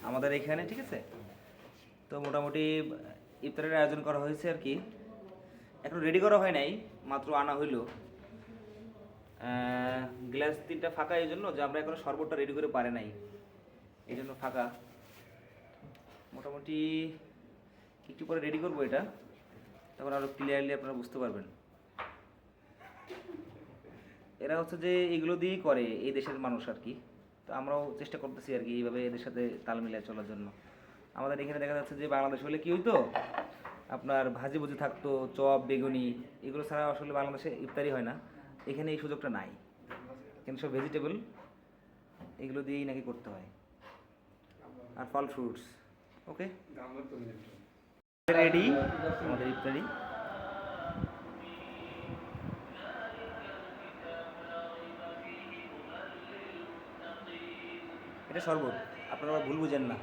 আমাদের এখানে, ঠিক আছে। তো মোটামুটি ইফতারের আয়োজন করা হয়েছে আর কি। এখন রেডি করা হয় নাই, মাত্র আনা হইলো। গ্লাস 3টা ফাঁকা, এই জন্য যে আমরা এখনো শরবতটা রেডি করে পারে নাই, এই জন্য ফাঁকা। মোটামুটি একটু পরে রেডি করবো এটা, তখন আরও ক্লিয়ারলি আপনারা বুঝতে পারবেন। এরা হচ্ছে যে এগুলো দিয়েই করে এই দেশের মানুষ আর কি। তো আমরাও চেষ্টা করতেছি আর কি এইভাবে এদের সাথে তাল মিলিয়ে চলার জন্য। আমাদের এখানে দেখা যাচ্ছে যে বাংলাদেশ হলে কী হইতো, আপনার ভাজি ভুজি থাকতো, চপ বেগুনি, এগুলো ছাড়া আসলে বাংলাদেশে ইফতারি হয় না। এখানে এই সুযোগটা নাই, এখানে সব ভেজিটেবল, এগুলো দিয়েই নাকি করতে হয়, আর ফল ফ্রুটস। ওকে, রেডি আমাদের ইফতারি। এটা শরবত, আপনারা আবার ভুল বুঝেন না।